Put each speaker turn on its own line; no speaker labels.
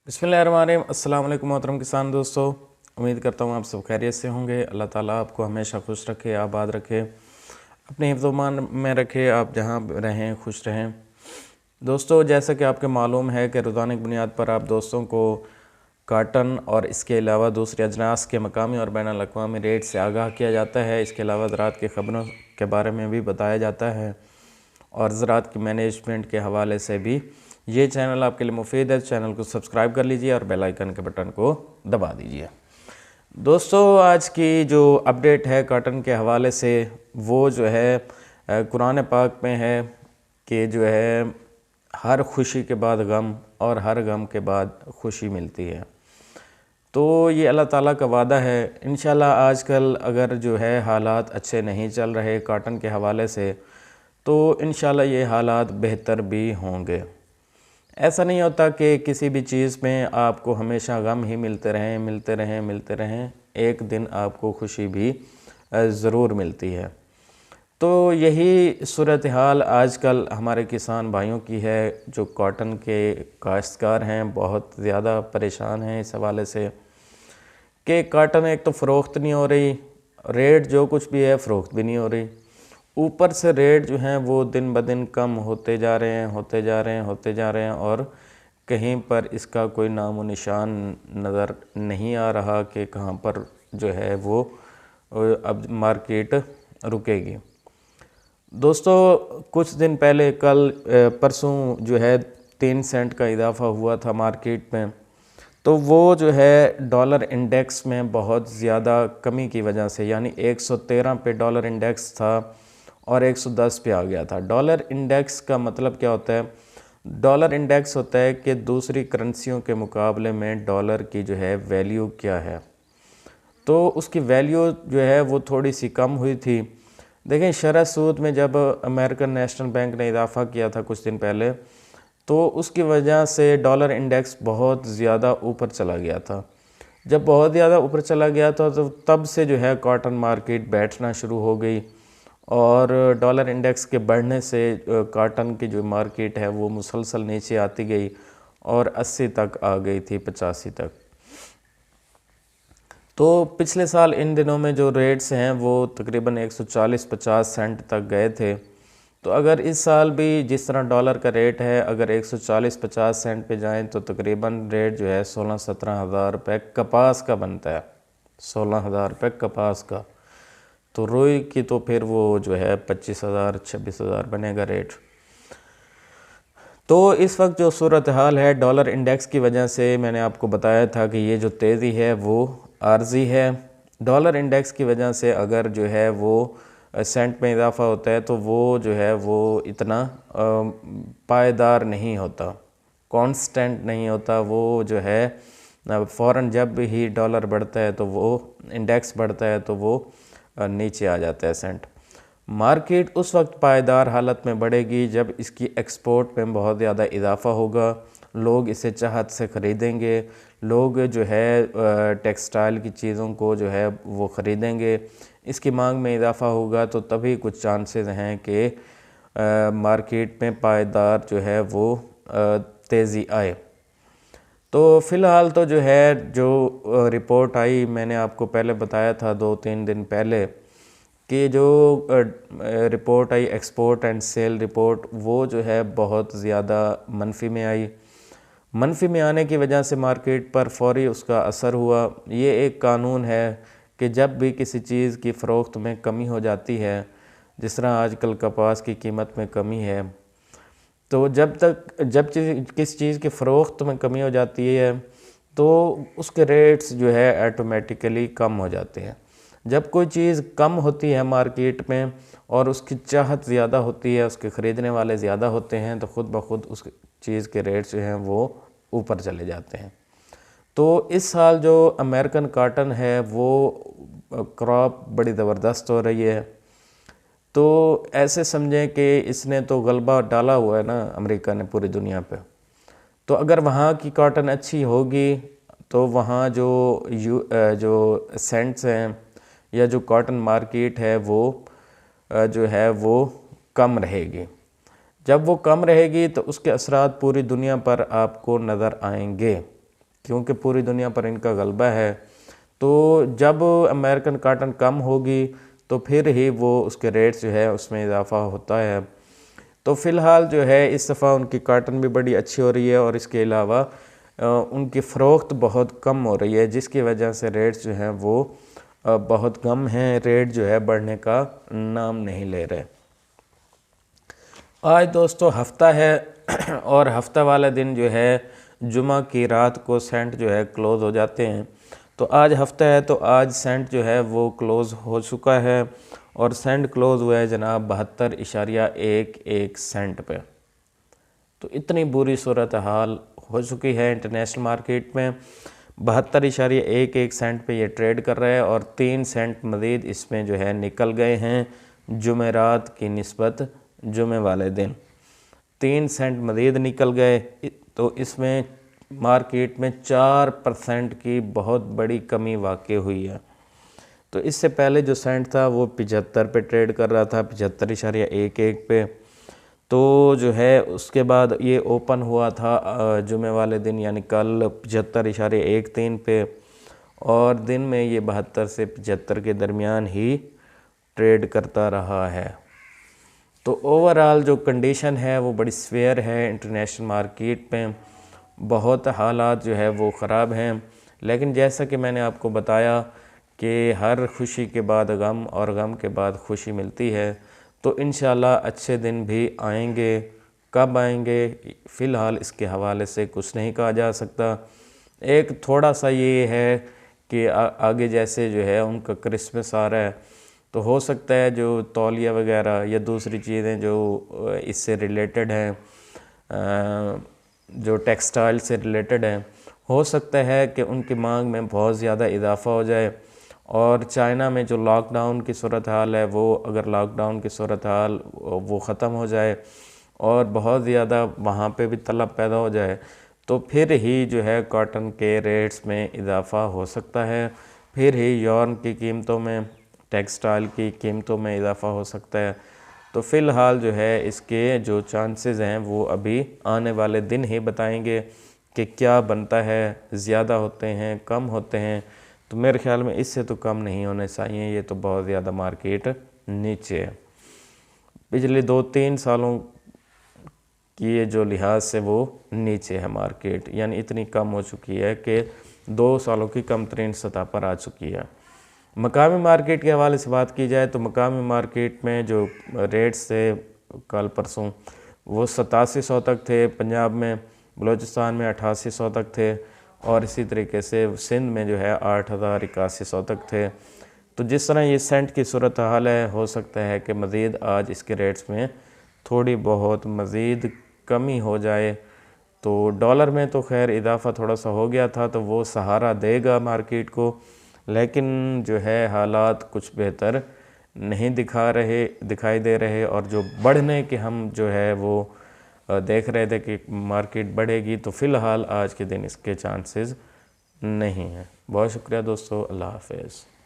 बिस्मिल्लाहिर्रहमानिर्रहीम। अस्सलाम वालेकुम मोहतरम किसान दोस्तों, उम्मीद करता हूँ आप सब खैरियत से होंगे। अल्लाह ताला आपको हमेशा खुश रखे, आबाद रखे, अपने हिफ्ज़-ओ-मान में रखे, आप जहाँ रहें खुश रहें। दोस्तों, जैसा कि आपके मालूम है कि रोज़ाना की बुनियाद पर आप दोस्तों को काटन और इसके अलावा दूसरे अजनास के मकामी और बैनुल अक़वामी रेट से आगाह किया जाता है। इसके अलावा ज़राअत की ख़बरों के बारे में भी बताया जाता है और ज़राअत की मैनेजमेंट के हवाले से भी ये चैनल आपके लिए मुफीद है। चैनल को सब्सक्राइब कर लीजिए और बेल आइकन के बटन को दबा दीजिए। दोस्तों, आज की जो अपडेट है काटन के हवाले से वो जो है कुरान पाक में है कि जो है हर खुशी के बाद गम और हर गम के बाद खुशी मिलती है। तो ये अल्लाह ताला का वादा है। इंशाल्लाह आजकल अगर जो है हालात अच्छे नहीं चल रहे काटन के हवाले से, तो इंशाल्लाह ये हालात बेहतर भी होंगे। ऐसा नहीं होता कि किसी भी चीज़ में आपको हमेशा गम ही मिलते रहें। एक दिन आपको खुशी भी ज़रूर मिलती है। तो यही सूरत हाल आजकल हमारे किसान भाइयों की है। जो कॉटन के काश्तकार हैं बहुत ज़्यादा परेशान हैं इस हवाले से कि काटन एक तो फ़रोख्त नहीं हो रही, रेट जो कुछ भी है फ़रोख्त भी नहीं हो रही, ऊपर से रेट जो हैं वो दिन ब दिन कम होते जा रहे हैं और कहीं पर इसका कोई नामो निशान नज़र नहीं आ रहा कि कहाँ पर जो है वो अब मार्केट रुकेगी। दोस्तों, कुछ दिन पहले कल परसों जो है 3 सेंट का इजाफ़ा हुआ था मार्केट में। तो वो जो है डॉलर इंडेक्स में बहुत ज़्यादा कमी की वजह से, यानी 113 पे डॉलर इंडेक्स था और 110 पे आ गया था। डॉलर इंडेक्स का मतलब क्या होता है? डॉलर इंडेक्स होता है कि दूसरी करेंसियों के मुकाबले में डॉलर की जो है वैल्यू क्या है। तो उसकी वैल्यू जो है वो थोड़ी सी कम हुई थी। देखें, शरह सूद में जब अमेरिकन नेशनल बैंक ने इजाफ़ा किया था कुछ दिन पहले, तो उसकी वजह से डॉलर इंडेक्स बहुत ज़्यादा ऊपर चला गया था। जब बहुत ज़्यादा ऊपर चला गया था तो तब से जो है कॉटन मार्केट बैठना शुरू हो गई और डॉलर इंडेक्स के बढ़ने से कॉटन की जो मार्केट है वो मुसलसल नीचे आती गई और 80 तक आ गई थी, 85 तक। तो पिछले साल इन दिनों में जो रेट्स हैं वो तकरीबन 140-50 सेंट तक गए थे। तो अगर इस साल भी जिस तरह डॉलर का रेट है, अगर 140-50 सेंट पे जाएं तो तकरीबन रेट जो है 16-17 हज़ार रुपये कपास का बनता है। 16 हज़ार रुपये कपास का। तो रुई की तो फिर वो जो है 25,000-26 हज़ार बनेगा रेट। तो इस वक्त जो सूरत हाल है डॉलर इंडेक्स की वजह से, मैंने आपको बताया था कि ये जो तेज़ी है वो आर्जी है। डॉलर इंडेक्स की वजह से अगर जो है वो सेंट में इजाफ़ा होता है तो वो जो है वो इतना पायदार नहीं होता, कांस्टेंट नहीं होता। वो जो है फ़ौरन जब ही डॉलर बढ़ता है तो वो इंडेक्स बढ़ता है तो वो नीचे आ जाता है सेंट। मार्केट उस वक्त पायदार हालत में बढ़ेगी जब इसकी एक्सपोर्ट में बहुत ज़्यादा इजाफ़ा होगा, लोग इसे चाहत से ख़रीदेंगे, लोग जो है टेक्सटाइल की चीज़ों को जो है वो ख़रीदेंगे, इसकी मांग में इजाफ़ा होगा तो तभी कुछ चांसेस हैं कि मार्केट में पायदार जो है वो तेज़ी आए। तो फ़िलहाल तो जो है जो रिपोर्ट आई, मैंने आपको पहले बताया था 2-3 दिन पहले कि जो रिपोर्ट आई एक्सपोर्ट एंड सेल रिपोर्ट, वो जो है बहुत ज़्यादा मनफी में आई। मनफी में आने की वजह से मार्केट पर फ़ौरी उसका असर हुआ। ये एक कानून है कि जब भी किसी चीज़ की फ़रोख्त में कमी हो जाती है, जिस तरह आजकल कपास की कीमत में कमी है, तो जब किस चीज़ की फ़रोख्त में कमी हो जाती है तो उसके रेट्स जो है ऑटोमेटिकली कम हो जाते हैं। जब कोई चीज़ कम होती है मार्केट में और उसकी चाहत ज़्यादा होती है, उसके ख़रीदने वाले ज़्यादा होते हैं, तो ख़ुद ब खुद उस चीज़ के रेट्स जो हैं वो ऊपर चले जाते हैं। तो इस साल जो अमेरिकन कॉटन है वो क्रॉप बड़ी ज़बरदस्त हो रही है। तो ऐसे समझें कि इसने तो गलबा डाला हुआ है ना अमेरिका ने पूरी दुनिया पे। तो अगर वहाँ की कॉटन अच्छी होगी तो वहाँ जो सेंट्स हैं या जो कॉटन मार्केट है वो जो है वो कम रहेगी। जब वो कम रहेगी तो उसके असरात पूरी दुनिया पर आपको नज़र आएंगे। क्योंकि पूरी दुनिया पर इनका गलबा है। तो जब अमेरिकन काटन कम होगी तो फिर ही वो उसके रेट्स जो है उसमें इजाफ़ा होता है। तो फ़िलहाल जो है इस दफ़ा उनकी काटन भी बड़ी अच्छी हो रही है और इसके अलावा उनकी फ़रोख्त बहुत कम हो रही है, जिसकी वजह से रेट्स जो हैं वो बहुत कम हैं, रेट जो है बढ़ने का नाम नहीं ले रहे। आज दोस्तों हफ्ता है और हफ्ता वाला दिन जो है जुमा की रात को सेंट जो है क्लोज़ हो जाते हैं। तो आज हफ्ता है तो आज सेंट जो है वो क्लोज़ हो चुका है और सेंट क्लोज़ हुआ है जनाब 72.11 सेंट पे। तो इतनी बुरी सूरत हाल हो चुकी है इंटरनेशनल मार्केट में। 72.11 सेंट पे ये ट्रेड कर रहा है और 3 सेंट मज़ीद इसमें जो है निकल गए हैं जुमेरात की निस्बत जुमे वाले दिन 3 सेंट मज़ीद निकल गए। तो इसमें मार्केट में 4% की बहुत बड़ी कमी वाक़ई हुई है। तो इससे पहले जो सेंट था वो 75 पे ट्रेड कर रहा था, 75.11 पे। तो जो है उसके बाद ये ओपन हुआ था जुमे वाले दिन यानी कल 75.13 पे और दिन में ये 72 से 75 के दरमियान ही ट्रेड करता रहा है। तो ओवरऑल जो कंडीशन है वो बड़ी स्वेयर है इंटरनेशनल मार्केट में, बहुत हालात जो है वो ख़राब हैं। लेकिन जैसा कि मैंने आपको बताया कि हर खुशी के बाद गम और गम के बाद खुशी मिलती है, तो इंशाल्लाह अच्छे दिन भी आएंगे। कब आएंगे फ़िलहाल इसके हवाले से कुछ नहीं कहा जा सकता। एक थोड़ा सा ये है कि आगे जैसे जो है उनका क्रिसमस आ रहा है, तो हो सकता है जो तौलिया वगैरह या दूसरी चीज़ें जो इससे रिलेटेड हैं, जो टेक्सटाइल से रिलेटेड हैं, हो सकता है कि उनकी मांग में बहुत ज़्यादा इजाफ़ा हो जाए। और चाइना में जो लॉकडाउन की सूरत हाल है वो अगर लॉकडाउन की सूरत हाल वो ख़त्म हो जाए और बहुत ज़्यादा वहाँ पे भी तलब पैदा हो जाए, तो फिर ही जो है कॉटन के रेट्स में इजाफ़ा हो सकता है, फिर ही यॉर्न की कीमतों में, टेक्सटाइल की कीमतों में इजाफ़ा हो सकता है। तो फ़िलहाल जो है इसके जो चांसेस हैं वो अभी आने वाले दिन ही बताएंगे कि क्या बनता है, ज़्यादा होते हैं, कम होते हैं। तो मेरे ख़्याल में इससे तो कम नहीं होने चाहिए, ये तो बहुत ज़्यादा मार्केट नीचे है। पिछले 2-3 सालों की जो लिहाज से वो नीचे है मार्केट, यानी इतनी कम हो चुकी है कि 2 सालों की कम तरीन सतह पर आ चुकी है। मकामी मार्केट के हवाले से बात की जाए तो मकामी मार्केट में जो रेट्स थे कल परसों वो 8700 तक थे, पंजाब में, बलूचिस्तान में 8800 तक थे और इसी तरीके से सिंध में जो है 8100 तक थे। तो जिस तरह ये सेंट की सूरत हाल है, हो सकता है कि मज़ीद आज इसके रेट्स में थोड़ी बहुत मज़ीद कमी हो जाए। तो डॉलर में तो खैर इजाफ़ा थोड़ा सा हो गया था तो वो सहारा देगा मार्केट को, लेकिन जो है हालात कुछ बेहतर नहीं दिखाई दे रहे और जो बढ़ने के हम जो है वो देख रहे थे कि मार्केट बढ़ेगी, तो फ़िलहाल आज के दिन इसके चांसेस नहीं हैं। बहुत शुक्रिया दोस्तों, अल्लाह हाफ़िज़।